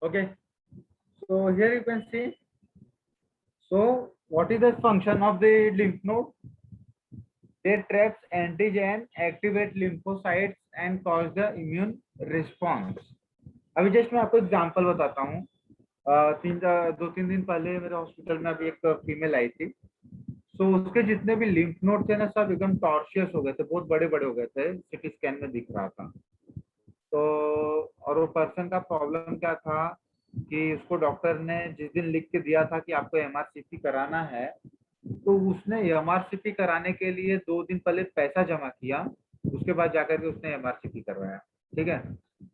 Okay, so here you can see. So what is the function of the lymph node? They traps antigen, activate lymphocytes and cause the immune response. अभी just मैं आपको example बताता हूँ। 2-3 दिन पहले मेरे hospital में अभी एक फीमेल आई थी। सो उसके जितने भी लिम्फ नोड थे ना, सब एकदम टॉर्शियस हो गए थे, बहुत बड़े बड़े हो गए थे, सिटी स्कैन में दिख रहा था। तो और वो पर्सन का प्रॉब्लम क्या था कि उसको डॉक्टर ने जिस दिन लिख के दिया था कि आपको एमआरसीपी कराना है, तो उसने एमआरसीपी कराने के लिए 2 दिन पहले पैसा जमा किया, उसके बाद जाकर के उसने एमआरसीपी करवाया। ठीक है,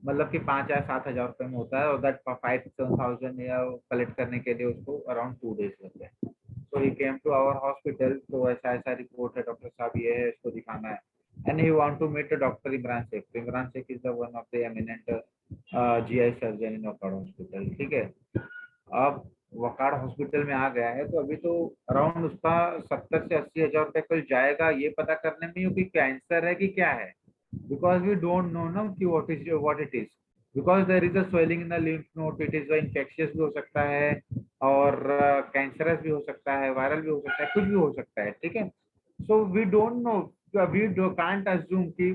मतलब कि 5 या 7 हजार रुपए में होता है, और दैट 5-7 थाउजेंड या कलेक्ट करने के लिए उसको अराउंड 2 डेज लग गए। तो ही केम टू आवर हॉस्पिटल, तो ऐसा ऐसा रिपोर्ट है, डॉक्टर साहब ये है, इसको दिखाना है। And he want to meet doctor Imran Sheikh. तो Imran Sheikh is the one of the eminent GI surgeon in Wakad hospital. ठीक है, अब वकाड़ हॉस्पिटल में आ गया है, तो अभी तो अराउंड उसका 70 से 80 हजार रुपए कुल जाएगा ये पता करने में कि कैंसर है कि क्या है। बिकॉज वी डोंट नो ना कि what it is, because there is a swelling in the lymph node, it is infectious भी हो सकता है, और कैंसरस भी हो सकता है, वायरल भी हो सकता है, कुछ भी हो सकता है। ठीक है, so we don't know, we can't assume कि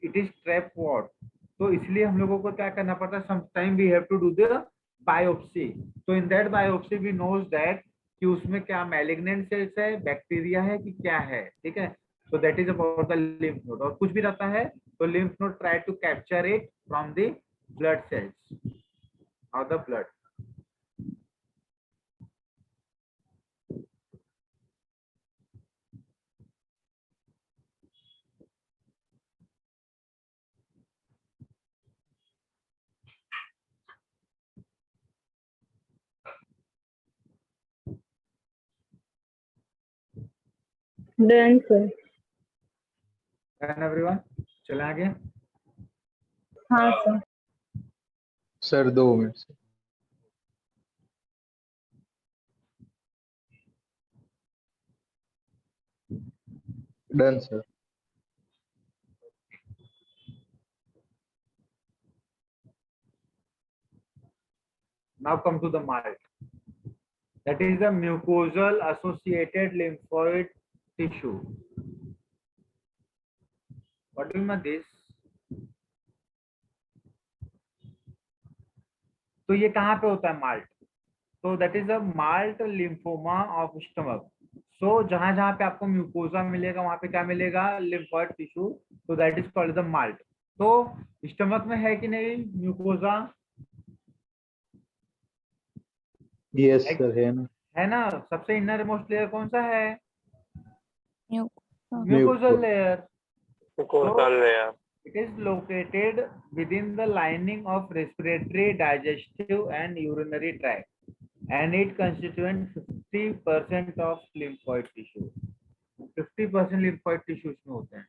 इट इज ट्रैप वॉट। तो इसलिए हम लोगों को क्या करना पड़ता है, some time we have to do the biopsy. तो in that biopsy we knows that कि उसमें क्या मैलिग्नेंट सेल्स है, बैक्टीरिया है कि क्या है। ठीक है, so that is about the lymph node। और कुछ भी रहता है तो lymph node try to capture it from the blood cells or the blood। Done, sir. Done everyone, चले आगे। हाँ सर। सर 2 मिनट से। Done sir. Now come to the malt, that is the mucosal associated lymphoid tissue। What do you mean this? तो ये कहाँ पे होता है माल्ट? तो that is a MALT lymphoma of stomach. So जहां जहां पे आपको म्यूकोजा मिलेगा वहां पे क्या मिलेगा, लिम्फोइड टिश्यू। तो that is called the malt. तो स्टमक में है कि नहीं म्यूकोजा? यस सर, है ना। है ना, सबसे इनर मोस्ट लेयर कौन सा है? Mucosa. Mucosal layer. Mucosal layer. It is located within the lining of respiratory, digestive and urinary tract, and it constituents 50% of lymphoid tissue। 50% lymphoid tissue इसमें होते हैं।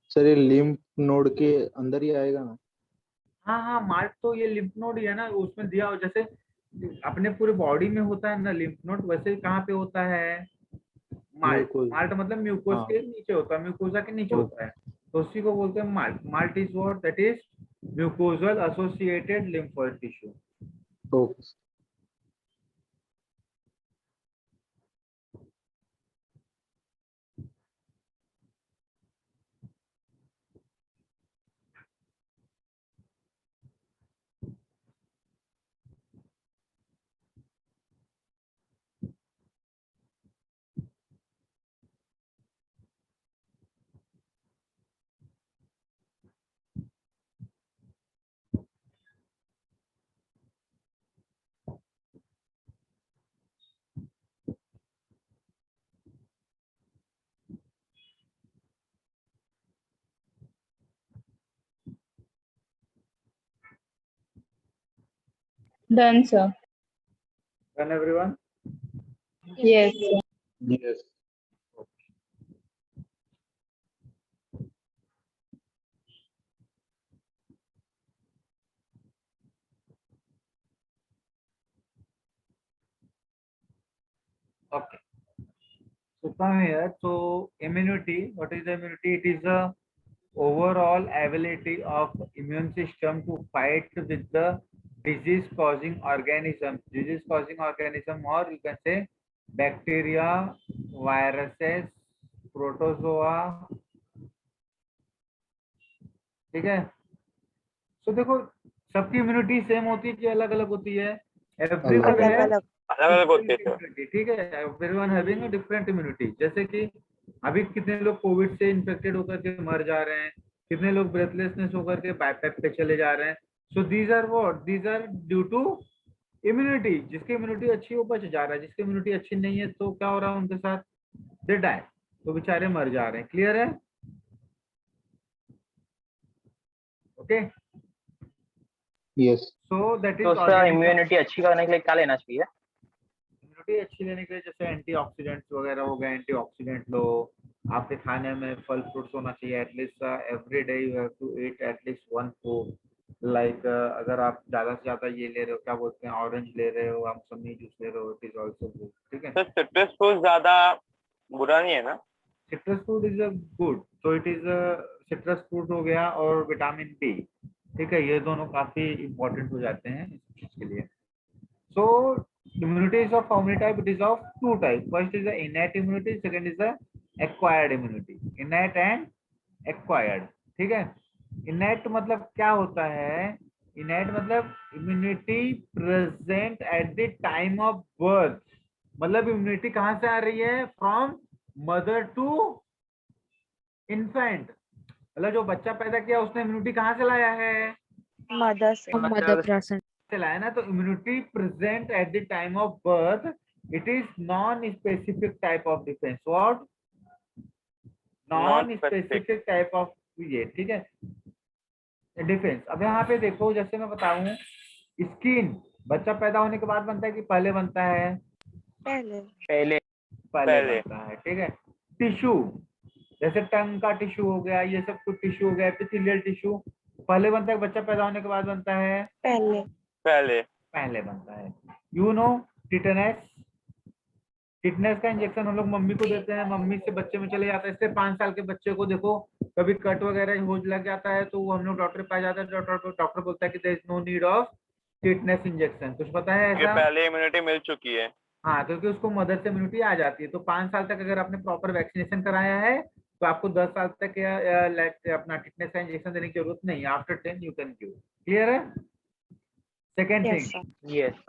सर ये लिम्फ नोड के अंदर ही आएगा ना? हाँ हाँ, माल्ट तो ये लिम्फ नोड ही है ना, उसमें दिया हो, जैसे अपने पूरे बॉडी में होता है ना लिम्फ नोड, वैसे कहाँ पे होता है माल्ट। म्यूकोज। माल्ट मतलब म्यूकोज हाँ। के नीचे होता है, म्यूकोजा के नीचे होता है, तो उसी को बोलते हैं malt. Malt is what, that is mucosal associated lymphoid tissue. Okay. Done, sir. Done everyone? Yes, sir. Yes. Okay, so come here. So immunity, what is the immunity? It is a overall ability of immune system to fight with the disease causing organism, or you can say bacteria, viruses, protozoa. ठीक है, तो देखो सबकी immunity same होती है कि अलग अलग होती है? एवरीवन अलग है अलग अलग होते थे। इम्यूनिटी, ठीक है, everyone having a different immunity. जैसे कि अभी कितने लोग कोविड से इन्फेक्टेड होकर के मर जा रहे हैं, कितने लोग ब्रेथलेसनेस होकर के बाइपैप पे चले जा रहे हैं। So these are what, these are due to immunity. जिसकी इम्यूनिटी अच्छी है वो बच जा रहा है, जिसकी इम्यूनिटी अच्छी नहीं है तो क्या हो रहा है उनके साथ? दे डाई, तो बेचारे मर जा रहे हैं। क्लियर है? Okay, yes so that is तो उसका इम्यूनिटी अच्छी करने के लिए क्या लेना चाहिए? इम्यूनिटी अच्छी लेने के लिए जैसे एंटीऑक्सीडेंट्स वगैरह हो गए, एंटीऑक्सीडेंट लो। आपके खाने में फल फ्रूट्स होना चाहिए, at least every day you have to eat at least one food. Like अगर आप ज्यादा से ज्यादा ये ले रहे हो, क्या बोलते हैं, ऑरेंज ले रहे हो, आप मौसमी जूस ले रहे हो, इट इज ऑल्सो गुड। ठीक है, तो सिट्रस फ्रूट ज्यादा बुरा नहीं है ना? Citrus fruit is a good, तो इट इज सिट्रस फ्रूट हो गया और विटामिन बी। ठीक है, ये दोनों काफी इंपॉर्टेंट हो जाते हैं इस चीज के लिए। So immunity is of how many type? It is of two type. First is the innate immunity, second is the acquired immunity. Innate and acquired. ठीक है, innate मतलब क्या होता है? innate मतलब immunity present at the time of birth। मतलब immunity कहाँ से आ रही है? From mother to infant। मतलब जो बच्चा पैदा किया उसने इम्यूनिटी कहाँ से लाया है? मदर से मदर पर्सन से लाया ना। तो immunity present at the time of birth, it is non specific type of defence. What? Non specific type of ये, ठीक है, डिफेंस। अब यहाँ पे देखो, जैसे मैं बताऊं, स्किन बच्चा पैदा होने के बाद बनता है कि पहले बनता है? पहले पहले पहले। बनता है। ठीक है, टिश्यू जैसे टंग का टिश्यू हो गया, ये सब कुछ टिश्यू हो गया, एपिथेलियल टिश्यू पहले बनता है, बच्चा पैदा होने के बाद बनता है? पहले पहले पहले बनता है। यू नो टिटेनस, टिटनेस का इंजेक्शन हम लोग मम्मी को देते हैं, मम्मी से बच्चे में चले जाता है। इससे 5 साल के बच्चे को देखो कभी कट वगैरह हो लग जाता है तो वो हम लोग डॉक्टर पास जाता है, डॉक्टर बोलता है कि there is no need of tetanus injection. कुछ पता है ये ऐसा? पहले इम्यूनिटी मिल चुकी है। हाँ, क्योंकि उसको मदर से इम्यूनिटी आ जाती है। तो 5 साल तक अगर आपने प्रॉपर वैक्सीनेशन कराया है तो आपको 10 साल तक अपना टिटनेस का इंजेक्शन देने की जरूरत नहीं है। After 10 you can give. Clear है? Second yes thing sir yes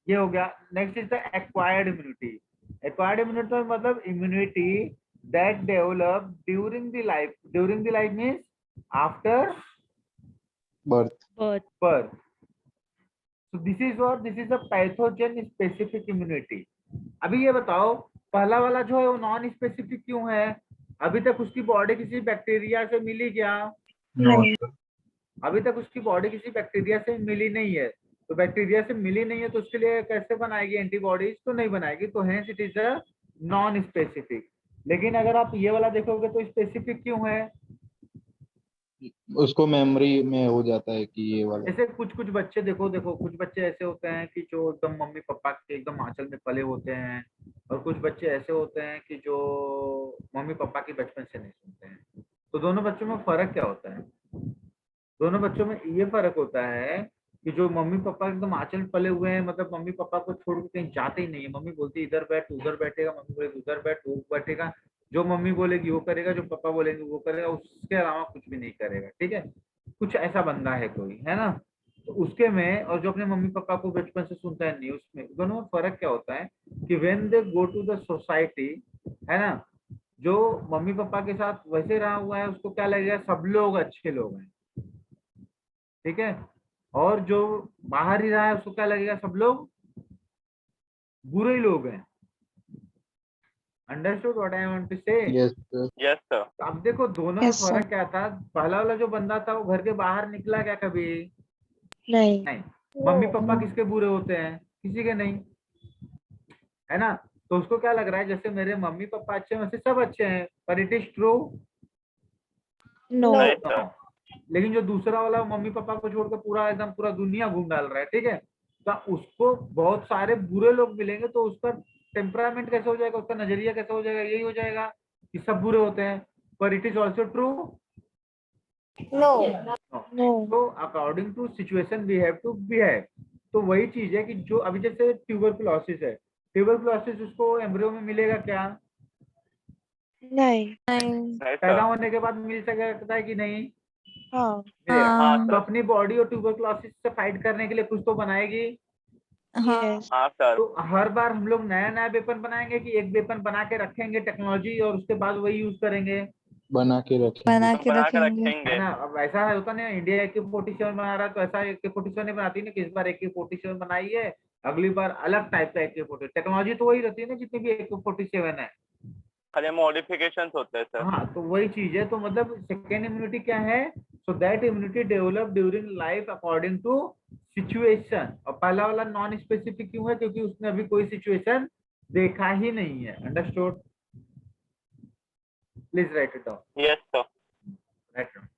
ये हो गया। Next is the acquired immunity. Acquired immunity मतलब immunity that develop during the life. During the life means after birth birth birth. So this is what, this is a pathogen specific immunity. अभी ये बताओ, पहला वाला जो है वो non specific क्यों है? अभी तक उसकी बॉडी किसी बैक्टीरिया से मिली क्या? नहीं अभी तक उसकी बॉडी किसी बैक्टीरिया से मिली नहीं है। तो बैक्टीरिया से मिली नहीं है तो उसके लिए कैसे बनाएगी एंटीबॉडीज? तो नहीं बनाएगी, तो hence it is a non specific. लेकिन अगर आप ये वाला देखोगे तो स्पेसिफिक क्यों है? उसको मेमोरी में हो जाता है कि ये वाला। जैसे कुछ कुछ बच्चे देखो कुछ बच्चे ऐसे होते हैं कि जो एकदम मम्मी पापा के एकदम आंचल में पले होते हैं, और कुछ बच्चे ऐसे होते हैं कि जो मम्मी पापा की बचपन से नहीं सुनते हैं। तो दोनों बच्चों में फर्क क्या होता है? दोनों बच्चों में ये फर्क होता है कि जो मम्मी पापा एकदम आंचल में पले हुए हैं, मतलब मम्मी पापा को छोड़ के कहीं जाते ही नहीं है। मम्मी बोलती है इधर बैठ, उधर बैठेगा, मम्मी बोलेगी उधर बैठ, वो बैठेगा, जो मम्मी बोलेगी वो करेगा, जो पापा बोलेंगे वो करेगा, उसके अलावा कुछ भी नहीं करेगा। ठीक है, कुछ ऐसा बंदा है कोई, है ना? तो उसके में और जो अपने मम्मी पापा को बचपन से सुनता है न्यूज में, दोनों में फर्क क्या होता है कि when they go to the society, है ना, जो मम्मी पापा के साथ वैसे रहा हुआ है उसको क्या लगेगा? सब लोग अच्छे लोग हैं। ठीक है, और जो बाहर ही रहा है उसको क्या लगेगा? सब लोग बुरे ही लोग हैं। Understood what I want to say? Yes sir. Yes sir. तो अब देखो दोनों में Yes, sir. फर्क क्या था। पहला वाला जो बंदा था वो घर के बाहर निकला क्या कभी? नहीं नहीं। मम्मी पापा किसके बुरे होते हैं? किसी के नहीं, है ना? तो उसको क्या लग रहा है जैसे मेरे मम्मी पापा अच्छे हैं वैसे सब अच्छे हैं, पर इट इज ट्रू नो नहीं सर। लेकिन जो दूसरा वाला मम्मी पापा को छोड़कर पूरा एकदम पूरा दुनिया घूम डाल रहा है, ठीक है, तो उसको बहुत सारे बुरे लोग मिलेंगे तो उसका टेम्परामेंट कैसे हो जाएगा, उसका नजरिया कैसे हो जाएगा? यही हो जाएगा कि सब बुरे होते हैं। पर it is also true No. No. No. तो according to situation we have to behave. तो वही चीज है कि जो अभी जैसे ट्यूबरकुलोसिस है, ट्यूबरकुलोसिस उसको एम्ब्रियो में मिलेगा क्या? नहीं. नहीं पैदा सर। होने के बाद मिल सकता है कि नहीं? हाँ. मिलेगा। हाँ तो सर। अपनी बॉडी और ट्यूबरकुलोसिस से फाइट करने के लिए कुछ तो बनाएगी। Yes. हाँ सर। तो हर बार हम लोग नया नया वेपन बनाएंगे कि एक वेपन बना के रखेंगे टेक्नोलॉजी और उसके बाद वही यूज करेंगे, बना के रखेंगे। बना के है रखेंगे। ना? अब ऐसा है होता नहीं, इंडिया AK-47 बना रहा है तो ऐसा AK-47 नहीं बनाती ना कि इस बार AK-47 बनाई है, अगली बार अलग टाइप का AK-47। टेक्नोलॉजी तो वही रहती है ना जितनी भी AK-47 है। खाली मॉडिफिकेशन होते हैं सर। हाँ, तो वही चीज है। तो मतलब सेकेंड इम्यूनिटी क्या है? So that immunity develop during life according to situation. और पहला वाला नॉन स्पेसिफिक क्यों है? क्योंकि उसने अभी कोई सिचुएशन देखा ही नहीं है। Understood? Please write it down. Yes sir. Write down.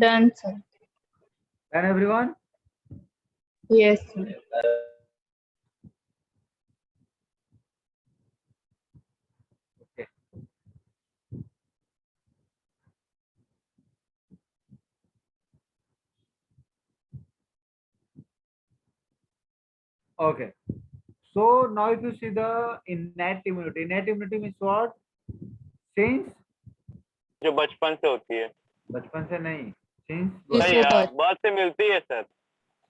Done, sir. Done everyone? Yes, sir. Okay. Okay. So now if you see the innate immunity means what? Since जो बचपन से होती है। बचपन से नहीं, since नहीं यार, बर्थ से मिलती है सर।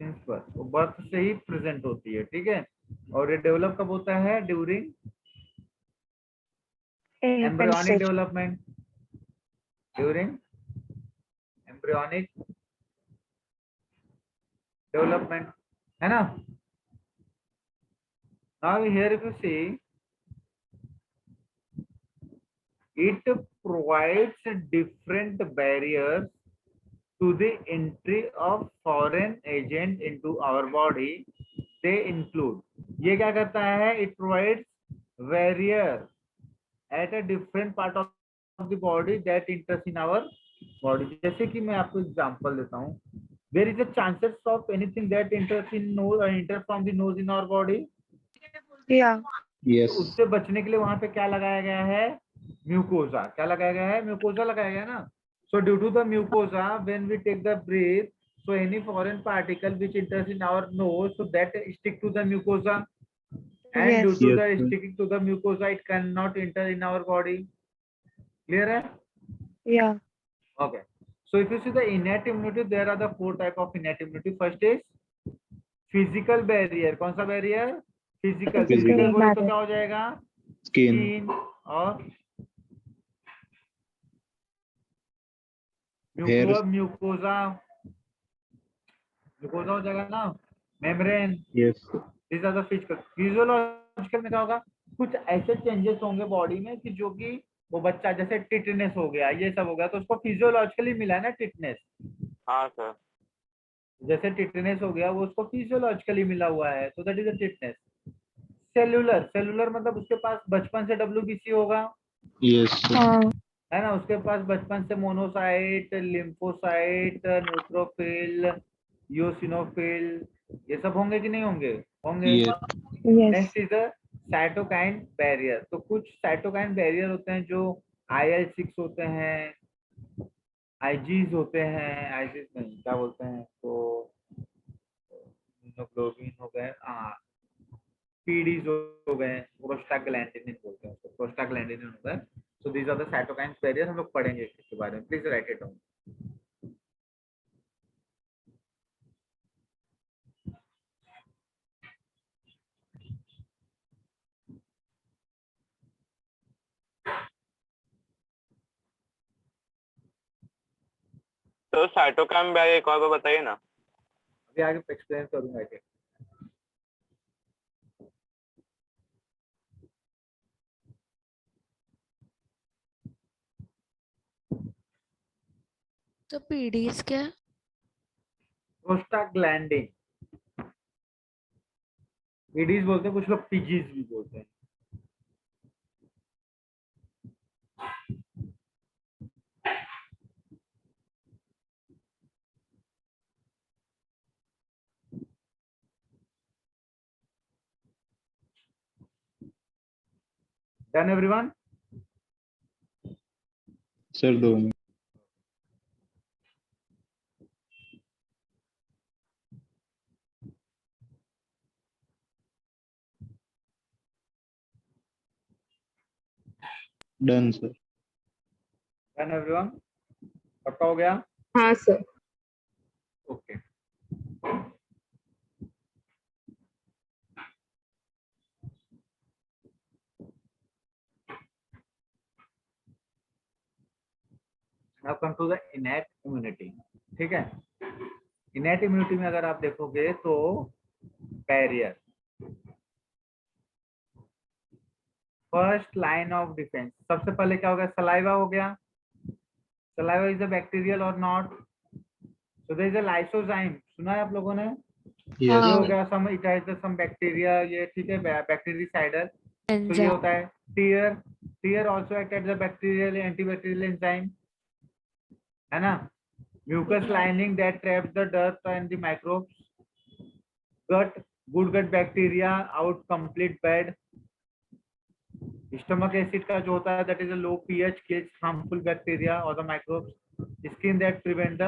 since birth, वो बर्थ से ही प्रेजेंट होती है, ठीक है। और ये डेवलप कब होता है? During Infant embryonic stage. Development, during embryonic development, है ना? Now here if you see, it provides different barriers to the entry of foreign agent into our body. They include, ये क्या करता है? It provides barrier at a different part of the body that enters in our body. जैसे कि मैं आपको example देता हूँ, there is a chances of anything that enters in nose or enter from the nose in our body. Yeah. Yes. तो उससे बचने के लिए वहां पे क्या लगाया गया है? म्यूकोजा। क्या लगाया गया है? म्यूकोजा लगाया गया है ना। So due to the mucosa, when we take the breath, so any foreign particle which enters in our nose, so that stick to the mucosa, and due Yes. to Yes, the sir. sticking to the mucosa, it cannot enter in our body. Clear है? Yeah. Okay. So if you see the innate immunity, there are the 4 type of innate immunity. First is physical barrier. कौन सा barrier? Physical. Physical Physical बोले तो barrier. क्या हो जाएगा? Skin. Skin और Hair. Mucosa हो जाएगा ना, membrane. Yes. This are the physical. Physiological में क्या होगा? कुछ ऐसे चेंजेस होंगे बॉडी में कि जो कि वो बच्चा जैसे टिटनेस हो गया, ये सब हो गया, तो उसको फिजियोलॉजिकली मिला है ना टिटनेस। हाँ सर। जैसे टिटनेस हो गया वो उसको फिजियोलॉजिकली मिला हुआ है, तो that is a tetanus. Cellular मतलब उसके पास बचपन से WBC होगा, Yes, sir. हाँ. है ना। उसके पास बचपन से मोनोसाइट, लिम्फोसाइट, न्यूट्रोफिल, यूसिनोफिल, ये सब होंगे कि नहीं होंगे? होंगे। Yes. Yes. Next is the cytokine barrier. तो कुछ साइटोकाइन बैरियर होते हैं जो IL-6 होते हैं, आईजीज होते हैं, आईजीज नहीं क्या बोलते हैं तो हीमोग्लोबिन हो गए, पीडीज हो गए, प्रोस्टाग्लैंडिनिन बोलते हैं उसको, प्रोस्टाग्लैंडिनिन होता है। So these are the cytokine barrier. हम लोग पढ़ेंगे इसके बारे में, प्लीज राइट इट डाउन। तो साइटोकाइन बैरियर एक और बार बताइए ना। अभी आगे एक्सप्लेन करूंगा। तो पीडीज क्या है? प्रोस्टाग्लैंडिन, पीडीज बोलते हैं, कुछ लोग पीजीज भी बोलते हैं। Done everyone? Sir 2 minute. Done sir. Done everyone? पक्का हो गया? हाँ sir. Okay. Now come to the innate immunity. ठीक है, इनेट इम्यूनिटी में अगर आप देखोगे तो barrier, first line of defence, सबसे पहले क्या हो गया? सलाइवा हो गया। सलाइवा इज अ बैक्टीरियल और not? So there is a lysozyme, सुना है आप लोगों ने? ये यस हो हाँ। गया some, it has some bacteria, ये ठीक है, बैक्टीरिसाइडल। तो ये एंजाइम। होता है tear. Tear also act as a bacterial antibacterial enzyme, है ना? Mucus lining that traps the dirt and the microbes. Gut, good gut bacteria out complete bad. Stomach acid का जो होता है that is a low pH kills harmful bacteria और the microbes. Skin that prevent the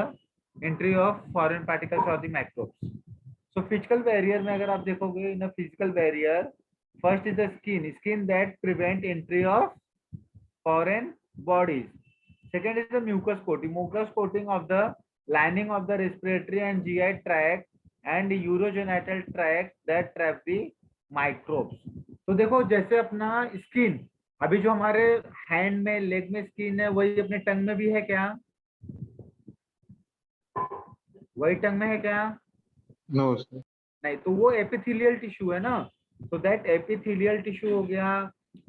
entry of foreign particles और the microbes. So physical barrier में अगर आप देखोगे, in a physical barrier, first is the skin, skin that prevent entry of foreign bodies. Second is the mucus coating of the lining of the respiratory and GI tract and urogenital tract that trap the microbes. तो देखो, जैसे अपना skin, अभी जो हमारे hand में, leg में skin है, वही अपने टंग में भी है क्या? वही टंग में है क्या? No sir. नहीं, तो वो एपिथेलियल टिश्यू है ना, तो दैट एपिथेलियल टिश्यू हो गया।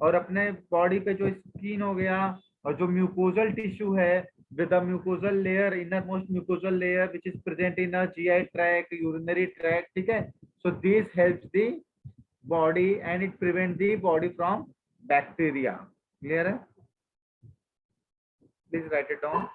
और अपने बॉडी पे जो स्किन हो गया, और जो म्यूकोजल टिश्यू है with the mucosal layer, innermost mucosal layer which is present in a GI tract, urinary tract, ठीक है? So this helps the body and it prevents the body from bacteria. Clear है? Please write it down.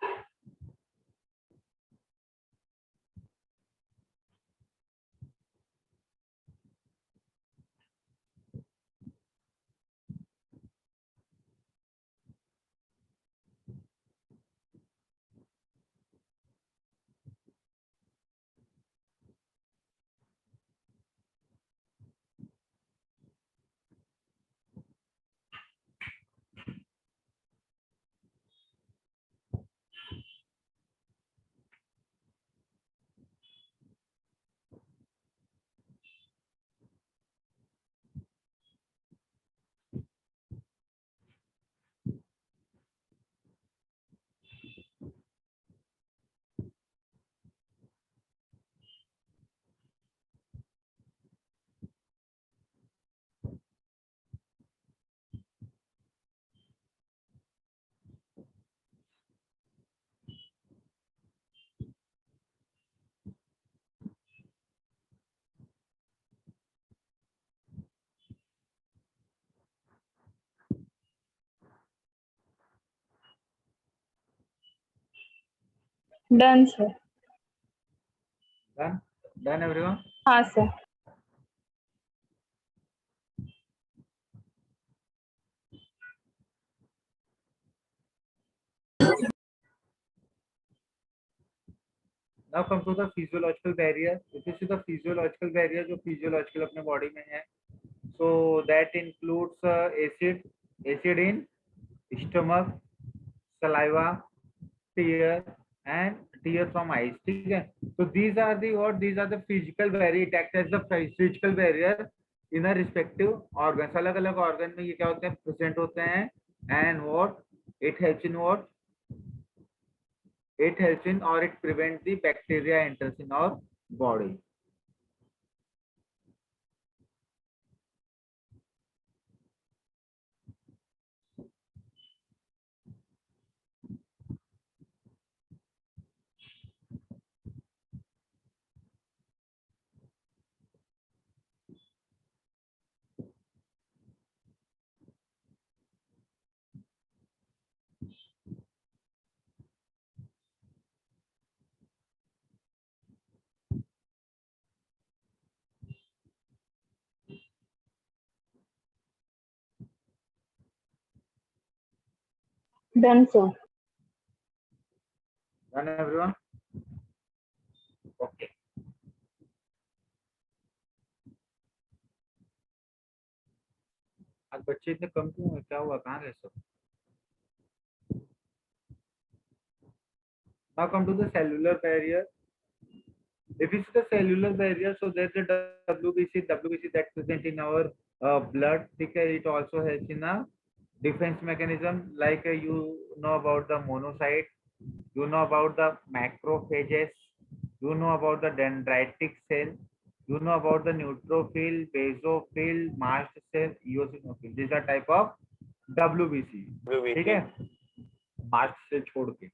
Done sir. Done? Done everyone? हाँ sir. Now come to the physiological barrier. This is the physiological barrier जो physiological अपने body में है. So that includes acid in stomach, saliva, tear and tear from eyes. ठीक है? So these are the what? These are the physical barrier. It acts as the physical barrier in a respective organs. अलग अलग organ में ये क्या होते हैं? Present होते हैं. And what? It helps in what? It helps in, or it prevents the bacteria enters in our body. Done, sir. Done everyone? Okay. आज बच्चे इतने कम क्यों हैं? क्या हुआ? कहाँ गए सब? Now come to the cellular barrier. If you see the cellular barrier, so there's the WBC that present in our blood. It also helps in a defense mechanism. Like you know about the monocytes, you know about the macrophages, you know about the dendritic cell, you know about the neutrophil, basophil, mast cell, eosinophil. These are type of WBC. ठीक है? mast cell छोड़ के.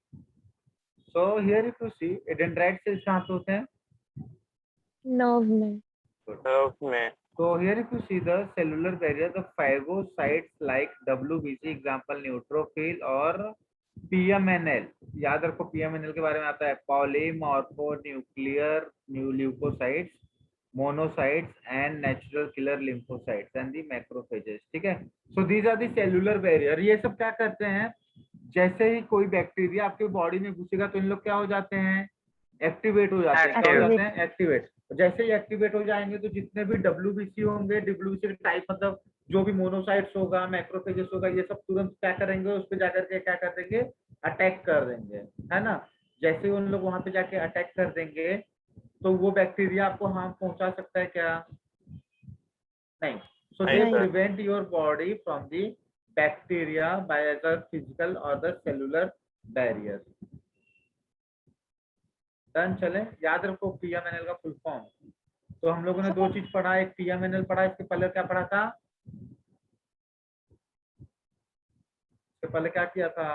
So here if you see, dendrite cells कहाँ पे होते हैं? Nerve में. में So here if you see the cellular barrier, the phagocytes like WBC, example neutrophil और PMNL. याद रखो PMNL के बारे में आता है polymorphonuclear leukocytes, monocytes and natural killer lymphocytes and the macrophages. ठीक है? So these are the cellular barrier. ये सब क्या करते हैं? जैसे ही कोई बैक्टीरिया आपके बॉडी में घुसेगा तो इन लोग क्या हो जाते हैं? एक्टिवेट हो जाते हैं. क्या हो जाते हैं? एक्टिवेट. जैसे ही एक्टिवेट हो जाएंगे तो जितने भी WBC होंगे, WBC के टाइप मतलब जो भी मोनोसाइट्स होगा, मैक्रोफेजेस होगा, ये सब तुरंत क्या करेंगे? उस पर जाकर के क्या कर देंगे? अटैक कर देंगे, है ना? जैसे ही उन लोग वहां पे जाके अटैक कर देंगे तो वो बैक्टीरिया आपको हार्म पहुंचा सकता है क्या? नहीं. So they prevent your body from the bacteria by the physical or the cellular barrier. Done. चले. याद रखो PMNL का फुल फॉर्म. तो हम लोगों ने दो चीज पढ़ा. एक PMNL पढ़ा. इसके पहले क्या पढ़ा था? इसके पहले क्या किया था?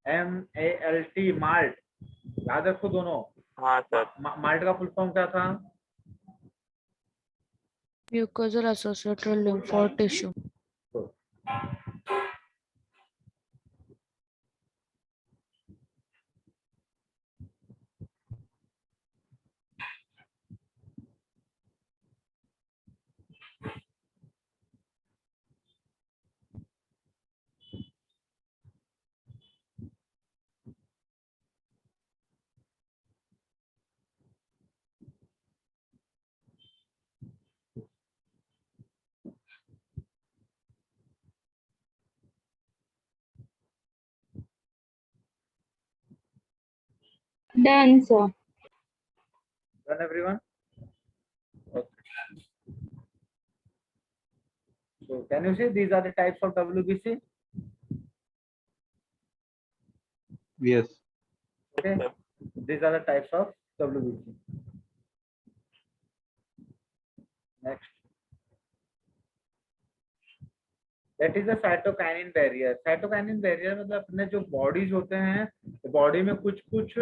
MALT, malt. याद रखो दोनों. हाँ सर. माल्ट का फुल फॉर्म क्या था? Mucosal associated lymphoid tissue. Done, sir. Done everyone? Okay. So can you see these are the types of WBC? Yes. Okay. These are the types of WBC. Next. That is the cytokinin barrier. Cytokinin barrier मतलब अपने जो bodies होते हैं, body में कुछ कुछ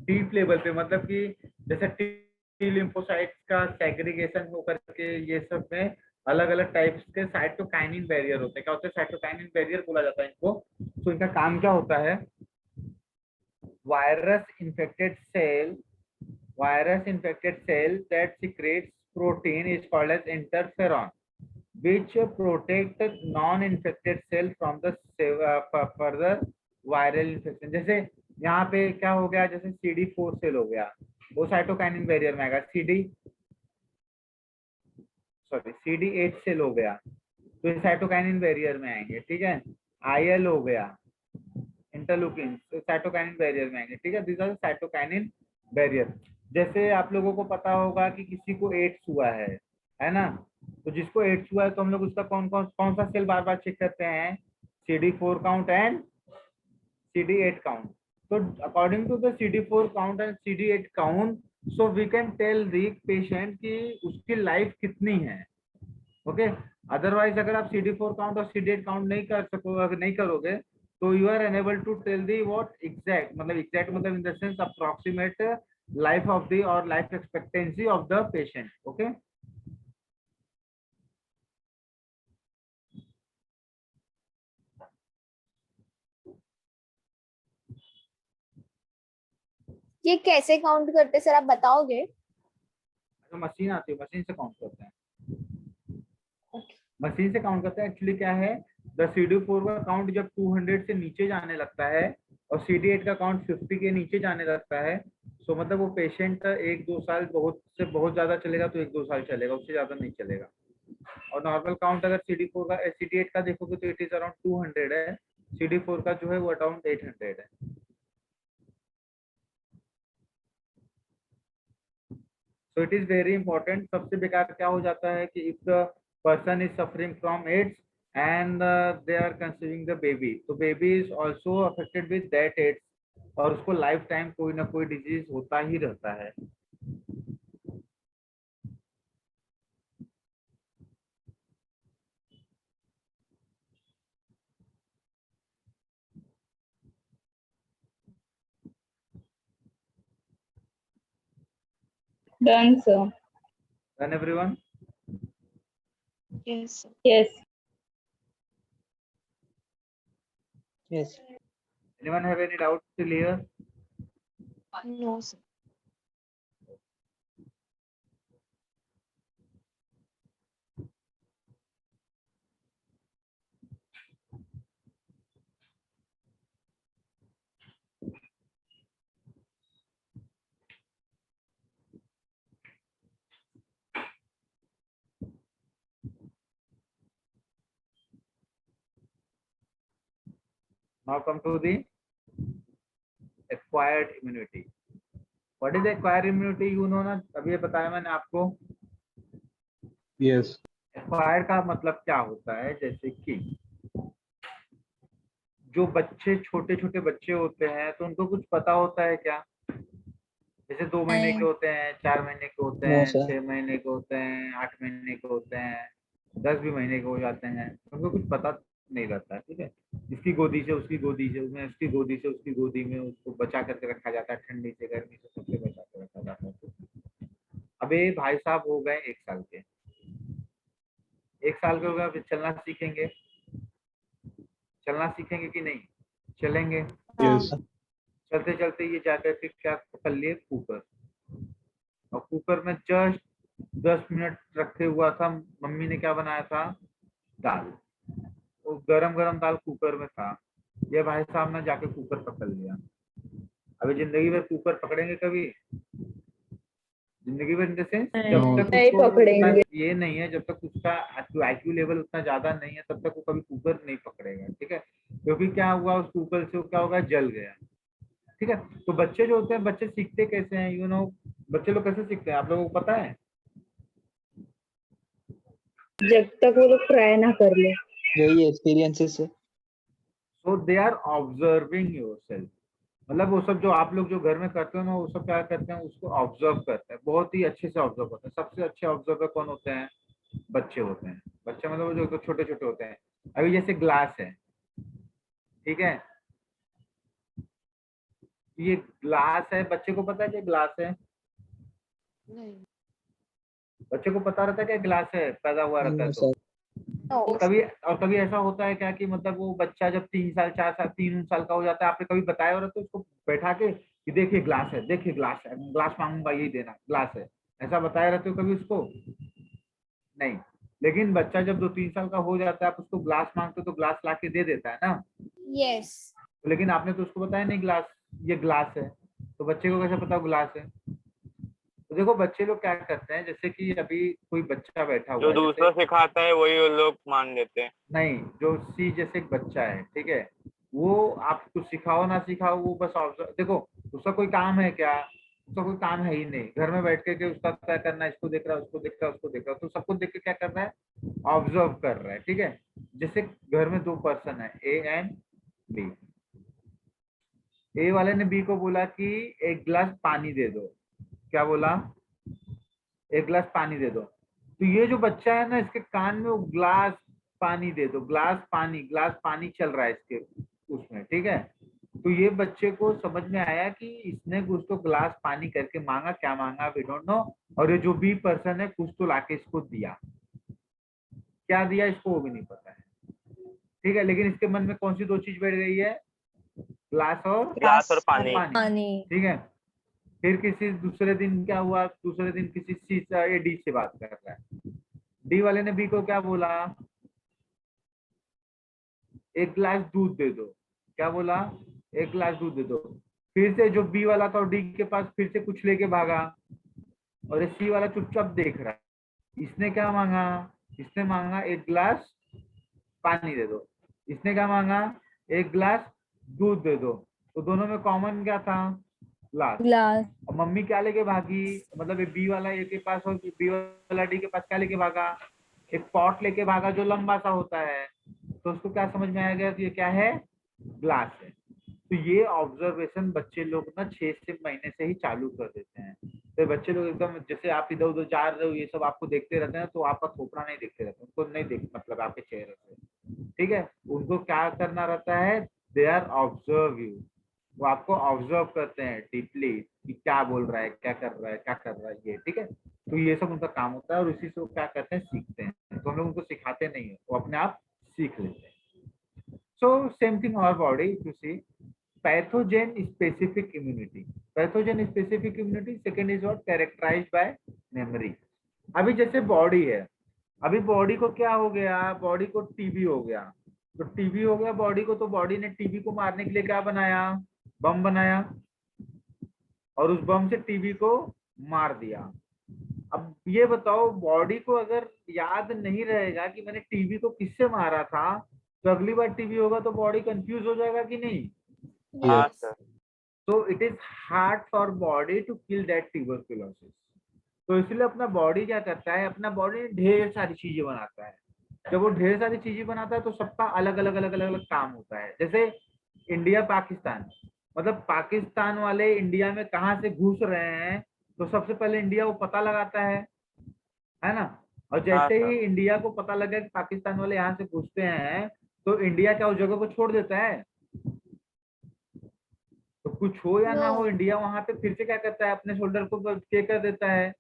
deep level पे मतलब कि जैसे टी लिम्फोसाइट्स का सेग्रीगेशन होकर के ये सब में अलग अलग टाइप्स के साइटोकाइनिन बैरियर होते हैं. क्या होते हैं? साइटोकाइनिन बैरियर बोला जाता है इनको. तो इनका काम क्या होता है? Virus infected cell that secretes protein is called as interferon, which protect non-infected cell from the further viral infection. जैसे यहाँ पे क्या हो गया? जैसे CD4 सेल हो गया, वो साइटोकाइनिन बैरियर में आएगा. CD8 सेल हो गया तो ये साइटोकाइनिन बैरियर में आएंगे. ठीक है. IL हो गया, इंटरलूकिन, तो साइटोकाइनिन बैरियर में आएंगे. ठीक है. This are cytokinin barrier. जैसे आप लोगों को पता होगा कि किसी को एड्स हुआ है ना? तो जिसको एड्स हुआ है तो हम लोग उसका कौन सा सेल बार बार चेक करते हैं? CD4 count and CD8 count. तो according to the CD4 count and CD8 count, so we can tell the patient कि उसकी लाइफ कितनी है. ओके. अदरवाइज अगर आप CD4 काउंट और CD8 काउंट नहीं करोगे तो you are unable to tell the what exact मतलब in the sense approximate life of the और life expectancy of the patient. Okay. ये कैसे काउंट करते सर, आप बताओगे? तो मशीन आती है, मशीन से काउंट करते हैं. मशीन से काउंट करते हैं. एक्चुअली क्या है, द CD4 का काउंट जब 200 से नीचे जाने लगता है और CD8 का काउंट 50 के नीचे जाने लगता है, तो मतलब वो पेशेंट 1-2 साल बहुत ज्यादा चलेगा तो 1-2 साल चलेगा, उससे ज्यादा नहीं चलेगा। और नॉर्मल काउंट अगर CD8 का देखोगे तो इट इज अराउंड 200 है, CD4 का जो है वो अराउंड 800 है। So it is very important। सबसे बेकार क्या हो जाता है कि if the person is suffering from AIDS and they are conceiving the baby, तो baby is also affected with that AIDS और उसको लाइफ टाइम कोई ना कोई डिजीज होता ही रहता है। Done, sir. Done everyone? Yes, sir. Yes. Yes. Anyone have any doubts till here? No, sir. Now come to the acquired immunity। What is acquired immunity? You know ना, अभी ये बताया मैंने आपको। Yes. एक्वायर्ड का मतलब क्या होता है, जैसे कि जो बच्चे छोटे छोटे बच्चे होते हैं तो उनको कुछ पता होता है क्या? जैसे 2 महीने के होते हैं, 4 महीने के होते No, हैं, sir. 6 महीने के होते हैं, 8 महीने के होते हैं, 10 भी महीने के हो जाते हैं, उनको कुछ पता नहीं रहता है। ठीक है, इसकी गोदी से उसकी गोदी से, उसमें उसकी गोदी से उसकी गोदी में उसको बचा करके रखा जाता है, ठंडी से गर्मी से सबसे बचा के रखा जाता है। अब ये भाई साहब हो गए 1 साल के, 1 साल के हो गए, फिर चलना सीखेंगे, चलना सीखेंगे कि नहीं? चलेंगे। Yes. चलते चलते ये जाकर के क्या पकड़ लिए? कुकर। और कुकर में जस्ट 10 मिनट रखे हुआ था, मम्मी ने क्या बनाया था? दाल। वो गरम गरम दाल कुकर में था, ये भाई साहब ने जाके कुकर पकड़ लिया। अभी जिंदगी भर कुकर पकड़ेंगे कभी? जिंदगी भर जैसे जब तक नहीं उसको पकड़ेंगे। ये नहीं है, जब तक उसका IQ लेवल उतना ज्यादा नहीं है तब तक वो कभी कुकर नहीं पकड़ेगा। ठीक है, क्योंकि क्या हुआ उस कुकर से, क्या होगा? जल गया। ठीक है, तो बच्चे जो होते हैं, बच्चे सीखते कैसे हैं? यू नो, बच्चे लोग कैसे सीखते हैं आप लोगों को पता है? जब तक वो लोग ट्राई ना कर ले। यही एक्सपीरियंसेस है। सो दे आर ऑब्जर्विंग योरसेल्फ। मतलब वो सब जो आप लोग जो घर में करते हो ना, वो सब क्या करते हैं? उसको ऑब्जर्व करते हैं, बहुत ही अच्छे से ऑब्जर्व करते हैं। सबसे अच्छे ऑब्जर्वर कौन होते हैं? बच्चे होते हैं। बच्चे मतलब वो जो छोटे छोटे होते हैं। अभी जैसे ग्लास है, ठीक है, ये ग्लास है, बच्चे को पता है कि ग्लास है? नहीं। बच्चे को पता रहता है कि ग्लास है, पैदा हुआ रहता है No, तो। sir. No। कभी ऐसा होता है क्या कि मतलब वो बच्चा जब 3 साल 4 साल 3 साल का हो जाता है, आपने कभी बताया हो तो उसको बैठा के कि देखिए ग्लास है, देखिए ग्लास है, ग्लास मांगूंगा यही देना, ग्लास है, ऐसा बताया रहते हो कभी उसको? नहीं। लेकिन बच्चा जब 2-3 साल का हो जाता है, आप उसको ग्लास मांगते हो तो ग्लास ला के दे देता है ना। Yes। लेकिन आपने तो उसको बताया नहीं ग्लास, ये ग्लास है, तो बच्चे को कैसे पता ग्लास है? तो देखो बच्चे लोग क्या करते हैं, जैसे कि अभी कोई बच्चा बैठा हुआ जो है, दूसरा जैसे सिखाता है वही वो लोग मान लेते हैं। नहीं, जो सी जैसे एक बच्चा है, ठीक है, वो आप कुछ सिखाओ ना सिखाओ, वो बस ऑब्जर्व। देखो उसका कोई काम है क्या? उसका कोई काम है ही नहीं, घर में बैठ के उसका क्या करना है? इसको देख रहा है, उसको देख रहा है, उसको देख रहा है, तो सबको देख के क्या कर रहा है? ऑब्जर्व कर रहा है। ठीक है, जैसे घर में 2 पर्सन है, ए एंड बी। ए वाले ने बी को बोला कि 1 गिलास पानी दे दो। क्या बोला? 1 गिलास पानी दे दो। तो ये जो बच्चा है ना, इसके कान में वो ग्लास पानी दे दो, ग्लास पानी चल रहा है इसके उसमें। ठीक है, तो ये बच्चे को समझ में आया कि इसने कुछ तो ग्लास पानी करके मांगा, क्या मांगा वी डोंट नो, और ये जो बी पर्सन है कुछ तो लाके इसको दिया। क्या दिया इसको वो भी नहीं पता है। ठीक है, लेकिन इसके मन में कौन सी 2 चीज बैठ गई है? ग्लास और पानी। पानी। ठीक है, फिर किसी दूसरे दिन क्या हुआ? दूसरे दिन किसी सी से डी से बात कर रहा है, डी वाले ने बी को क्या बोला? एक गिलास दूध दे दो। क्या बोला? एक गिलास दूध दे दो। फिर से जो बी वाला था डी के पास फिर से कुछ लेके भागा, और ये सी वाला चुपचाप देख रहा है। इसने क्या मांगा? इसने मांगा एक गिलास पानी दे दो। इसने क्या मांगा? एक गिलास दूध दे दो। तो दोनों में कॉमन क्या था? गिलास। ग्लास। और मम्मी क्या लेके भागी? मतलब बी वाला ए के पास और बी वाला डी के पास क्या लेके भागा? एक पॉट लेके भागा जो लंबा सा होता है। तो उसको क्या समझ में आ गया कि ये क्या है? ग्लास है। तो ये ऑब्जर्वेशन बच्चे लोग ना 6 से महीने से ही चालू कर देते हैं। तो बच्चे लोग एकदम जैसे आप इधर उधर जा रहे हो ये सब आपको देखते रहते हैं, तो आपका थोपड़ा नहीं देखते रहते, उनको नहीं देख मतलब आपके चेहरे से, ठीक है। उनको क्या करना रहता है? They are observe you. वो आपको ऑब्जर्व करते हैं डीपली कि क्या बोल रहा है, क्या कर रहा है, क्या कर रहा है ये, ठीक है। तो ये सब उनका काम होता है और इसी से वो क्या करते हैं? सीखते हैं। तो हम लोग उनको सिखाते नहीं है, वो अपने आप सीख लेते हैं। So same thing our body, if you see, pathogen specific immunity. Pathogen specific immunity. Second is what? Characterized by memory. अभी जैसे बॉडी है, अभी बॉडी को क्या हो गया? बॉडी को टीबी हो गया। तो टीबी हो गया बॉडी को, तो बॉडी ने टीबी को मारने के लिए क्या बनाया? बम बनाया, और उस बम से टीबी को मार दिया। अब ये बताओ, बॉडी को अगर याद नहीं रहेगा कि मैंने टीबी को किससे मारा था, तो अगली बार टीबी होगा तो बॉडी कंफ्यूज हो जाएगा कि नहीं? हाँ Yes. सर। तो it is hard for body to kill that tuberculosis. तो इसलिए अपना बॉडी क्या करता है? अपना बॉडी ढेर सारी चीजें बनाता है। जब वो ढेर सारी चीजें बनाता है तो सबका अलग अलग अलग अलग अलग काम होता है। जैसे इंडिया पाकिस्तान, मतलब पाकिस्तान वाले इंडिया में कहाँ से घुस रहे हैं, तो सबसे पहले इंडिया वो पता लगाता है ना। और हाँ जैसे सर। ही इंडिया को पता लगा कि पाकिस्तान वाले यहाँ से घुसते हैं, तो इंडिया क्या उस जगह को छोड़ देता है? तो कुछ हो या ना No. हो, इंडिया वहां पे फिर से क्या करता है? अपने शोल्डर को पे कर देता है।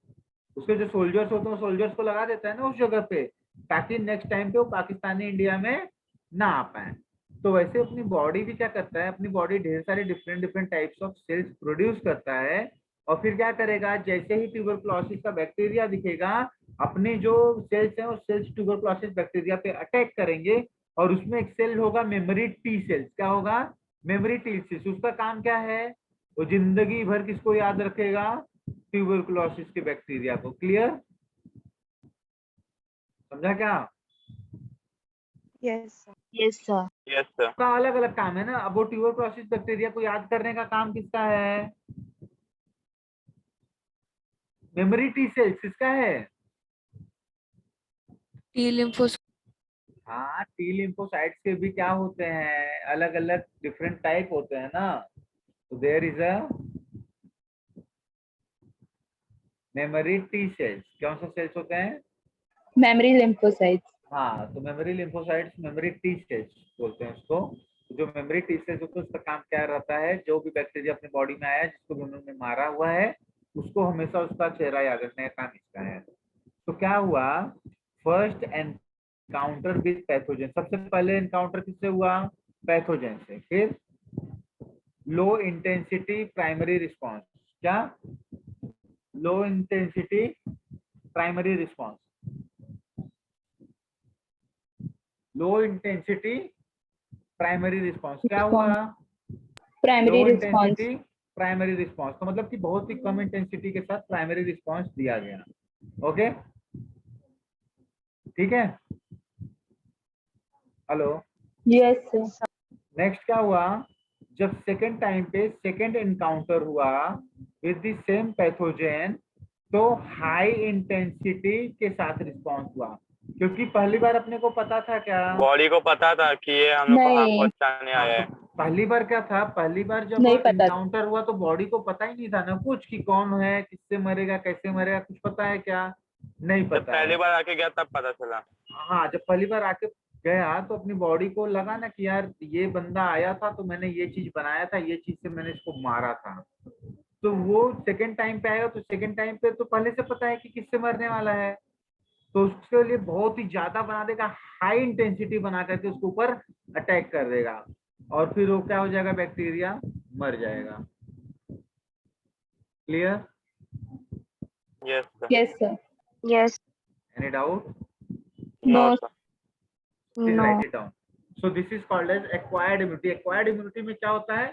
उसके जो सोल्जर्स होते हैं सोल्जर्स को लगा देता है ना उस जगह पे, ताकि नेक्स्ट टाइम पे वो पाकिस्तानी इंडिया में ना आ पाए। तो वैसे अपनी बॉडी भी क्या करता है? अपनी बॉडी ढेर सारे different different types of sales produce करता है, और फिर क्या करेगा? जैसे ही ट्यूबरकुलोसिस का बैक्टीरिया दिखेगा, अपनी जो सेल्स हैं वो सेल्स ट्यूबरकुलोसिस बैक्टीरिया पे अटैक करेंगे, और उसमें एक सेल होगा मेमोरी टी सेल्स। क्या होगा? Memory T sales. उसका काम क्या है? वो जिंदगी भर किसको याद रखेगा? ट्यूबरकुलोसिस के बैक्टीरिया को। क्लियर? समझा क्या? Yes, sir. Yes sir. Yes sir. का अलग अलग काम है ना। अब वो ट्यूबरकुलोसिस बैक्टीरिया को याद करने का काम किसका है? मेमोरी टी सेल्स किसका है? T lymphocyte. हाँ, टी लिम्फोसाइट्स के भी क्या होते हैं? अलग अलग डिफरेंट टाइप होते हैं ना। तो there is a memory T cells. कौन सा सेल्स होते हैं? Memory lymphocytes. हाँ, तो memory lymphocytes memory T cells बोलते हैं उसको। तो जो मेमोरी टी सेल्स होते हैं उसका काम क्या रहता है? जो भी बैक्टीरिया अपने बॉडी में आया जिसको भी उन्होंने मारा हुआ है, उसको हमेशा उसका चेहरा याद रखने का काम इसका है। तो क्या हुआ? First encounter with pathogen. सबसे पहले एनकाउंटर किससे हुआ? पैथोजन से। फिर लो इंटेंसिटी प्राइमरी रिस्पॉन्स। क्या? Low intensity primary response. Low intensity primary response. क्या हुआ? Primary low response. Intensity primary response. तो मतलब कि बहुत ही कम इंटेंसिटी के साथ प्राइमरी रिस्पॉन्स दिया गया। ओके, ठीक है। हेलो। Yes sir. नेक्स्ट क्या हुआ? जब सेकेंड टाइम पे सेकेंड एनकाउंटर हुआ विद द सेम पैथोजन, तो हाई इंटेंसिटी के साथ रिस्पॉन्स हुआ। क्योंकि पहली बार अपने को पता था क्या? बॉडी को पता था कि ये हम लोग को हार्म नहीं। पहुंचाने आया है। पहली बार क्या था? पहली बार जब नहीं पता। एनकाउंटर हुआ तो बॉडी को पता ही नहीं था ना कुछ कि कौन है, किससे मरेगा, कैसे मरेगा, कुछ पता है क्या? नहीं जब पता पहली है। बार आके गया तब पता चला। हाँ, जब पहली बार आके गया तो अपनी बॉडी को लगा ना कि यार ये बंदा आया था तो मैंने ये चीज बनाया था, ये चीज से मैंने इसको मारा था। तो वो सेकेंड टाइम पे आएगा तो सेकेंड टाइम पे तो पहले से पता है कि किससे मरने वाला है, तो उसके लिए बहुत ही ज्यादा बना देगा, हाई इंटेंसिटी बना करके उसके ऊपर अटैक कर देगा, और फिर वो क्या हो जाएगा? बैक्टीरिया मर जाएगा। Clear? Yes sir. Yes sir. Yes. Any doubt? No No. Sir. Please No. write it down. So this is called as acquired immunity. Acquired immunity में क्या होता है,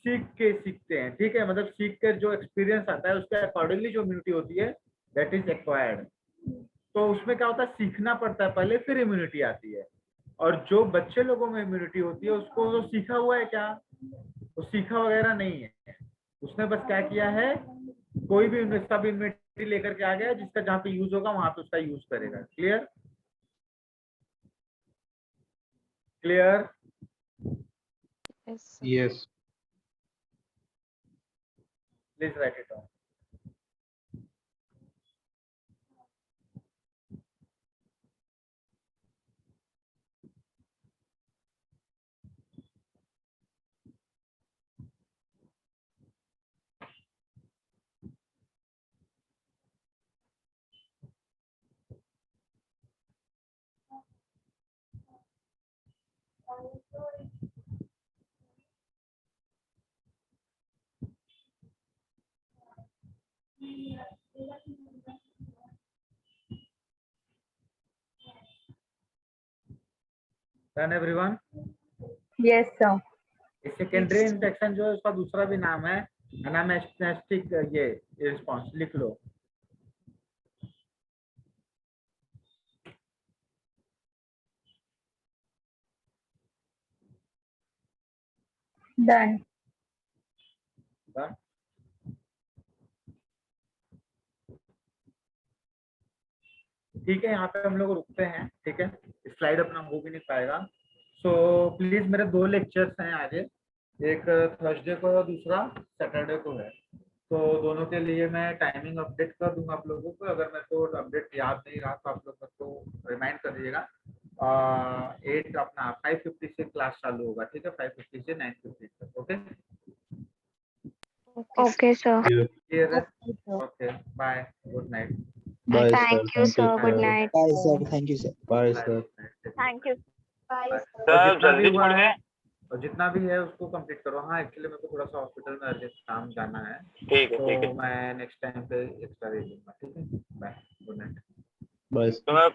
सीख के सीखते हैं, ठीक है, मतलब सीख कर जो एक्सपीरियंस आता है उसके अकॉर्डिंगली जो इम्यूनिटी होती है दैट इज एक्वायर्ड। तो उसमें क्या होता है, सीखना पड़ता है पहले, फिर इम्यूनिटी आती है। और जो बच्चे लोगों में इम्यूनिटी होती है उसको तो सीखा हुआ है क्या, वो सीखा वगैरह नहीं है, उसने बस क्या किया है, कोई भी सब इम्यूनिटी लेकर के आ गया, जिसका जहाँ पे यूज होगा वहां पे उसका यूज करेगा। Clear clear? Yes, sir. Yes. Please write it down. Done everyone? Yes, sir. Secondary infection जो है उसका दूसरा भी नाम है अनामेस्टिक, ये रिस्पॉन्स लिख लो। Done. Done? ठीक है, यहाँ पे हम लोग रुकते हैं, ठीक है, स्लाइड अपना हो भी नहीं पाएगा। सो प्लीज मेरे 2 लेक्चर्स हैं आगे, एक थर्सडे को और दूसरा सैटरडे को है। तो दोनों के लिए मैं टाइमिंग अपडेट कर दूंगा आप लोगों को, अगर मेरे को अपडेट याद नहीं रहा तो आप लोग मेरे को रिमाइंड कर दीजिएगा। 8 अपना 5:50 से क्लास चालू होगा, ठीक है, 5:50 से 9:50 तक। Okay Okay, sir. Yes. Clear है? Okay, sir. Okay, bye, good night. Bye, sir. Thank you, sir. Good night. Bye, sir. Thank you, sir. Bye, sir. Thank you. Bye. Sir जल्दी छोड़ गए। और जितना भी है उसको कंप्लीट करो। हाँ, एक्चुअली मेरे को थोड़ा सा हॉस्पिटल में अर्जेंट काम जाना है, ठीक है ठीक तो है। मैं नेक्स्ट टाइम पे एक्स्ट्रा दे दूंगा, ठीक है, bye, good night. Bye, sir. तो मैं